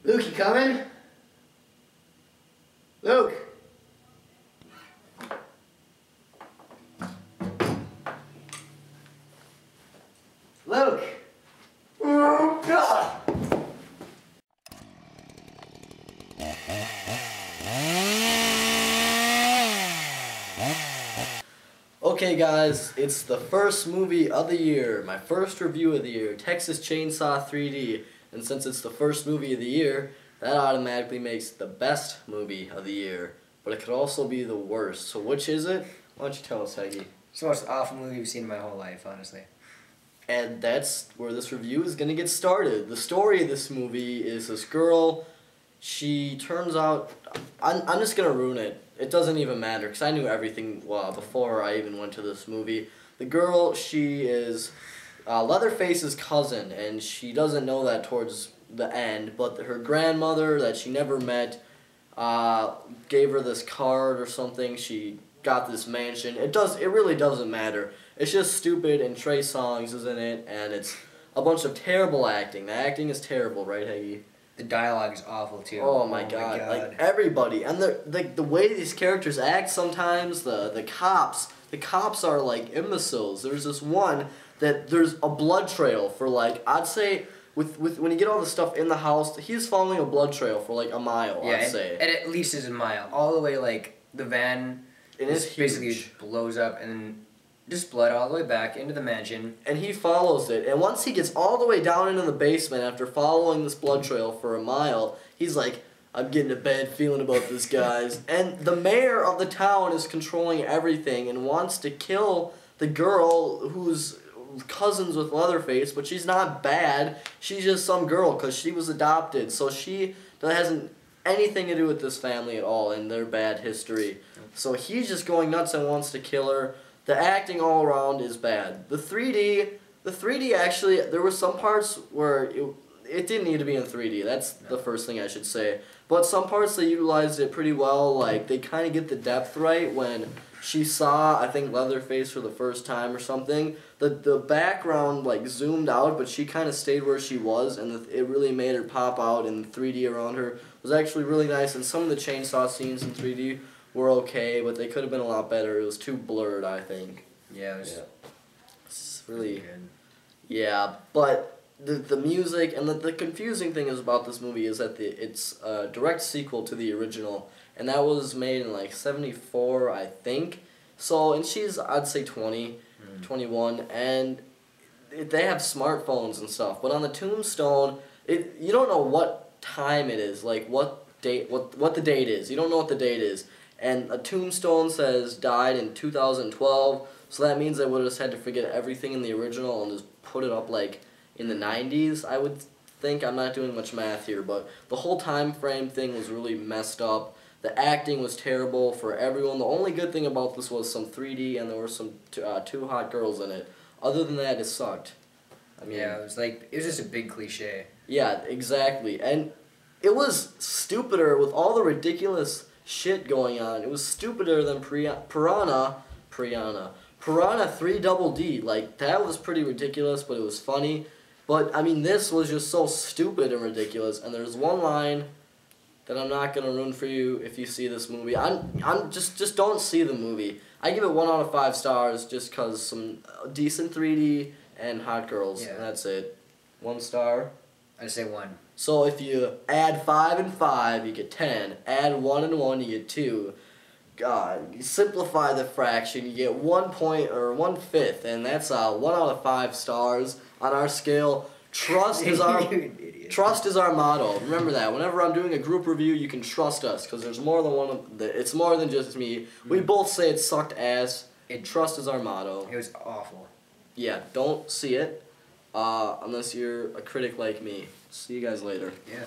Luke, you coming? Luke! Luke! Oh, God! Okay guys, it's the first movie of the year, my first review of the year, Texas Chainsaw 3D. And since it's the first movie of the year, that automatically makes it the best movie of the year. But it could also be the worst. So which is it? Why don't you tell us, Heggy? It's the most awful movie I've seen in my whole life, honestly. And that's where this review is going to get started. The story of this movie is this girl, she turns out, I'm just going to ruin it. It doesn't even matter because I knew everything before I even went to this movie. The girl, she is Leatherface's cousin, and she doesn't know that towards the end, but her grandmother that she never met gave her this card or something. She got this mansion. It really doesn't matter. It's just stupid, and Trey Songz is in it, and it's a bunch of terrible acting. The acting is terrible, right, Heggy? The dialogue is awful too. Oh my god. Like everybody, and the way these characters act sometimes, the cops are like imbeciles. There's this one that there's a blood trail for like, I'd say with when you get all the stuff in the house, he's following a blood trail for like a mile, yeah, I'd say. And at least it's a mile. All the way, like the van basically blows up and just blood all the way back into the mansion. And he follows it. And once he gets all the way down into the basement after following this blood trail for a mile, he's like, I'm getting a bad feeling about this, guys. And the mayor of the town is controlling everything and wants to kill the girl who's cousins with Leatherface, but she's not bad. She's just some girl because she was adopted. So she hasn't anything to do with this family at all and their bad history. So he's just going nuts and wants to kill her. The acting all around is bad. The 3D actually, there were some parts where it didn't need to be in 3D. That's the first thing I should say. But some parts they utilized it pretty well. Like they kind of get the depth right when she saw, I think, Leatherface for the first time or something. The background like zoomed out, but she kind of stayed where she was, and it really made her pop out. And the 3D around her was actually really nice. And some of the chainsaw scenes in 3D were okay, but they could have been a lot better. It was too blurred, I think. Yeah, it was it's really good. Yeah, but the music and the confusing thing is about this movie is that it's a direct sequel to the original, and that was made in like 74, I think. So, and she's, I'd say 20, 21, and they have smartphones and stuff. But on the tombstone, you don't know what time it is, like what the date is. You don't know what the date is. And a tombstone says died in 2012, so that means they would have just had to forget everything in the original and just put it up like in the 90s, I would think. I'm not doing much math here, but the whole time frame thing was really messed up. The acting was terrible for everyone. The only good thing about this was some 3D and there were some two hot girls in it. Other than that, it sucked. I mean, yeah, it was just a big cliche. Yeah, exactly. And it was stupider with all the ridiculous shit going on. It was stupider than Piranha 3 Double D. Like, that was pretty ridiculous, but it was funny. But, I mean, this was just so stupid and ridiculous. And there's one line that I'm not going to ruin for you if you see this movie. I'm just don't see the movie. I give it 1 out of 5 stars just because some decent 3D and hot girls. Yeah. And that's it. 1 star. I'd say 1. So if you add 5 and 5, you get 10. Add 1 and 1, you get 2. God, you simplify the fraction, you get 1 point or 1/5, and that's 1 out of 5 stars on our scale. Trust is our motto. Remember that. Whenever I'm doing a group review, you can trust us because there's more than one. It's more than just me. We both say it sucked ass. Trust is our motto. It was awful. Yeah, don't see it unless you're a critic like me. See you guys later. Yeah.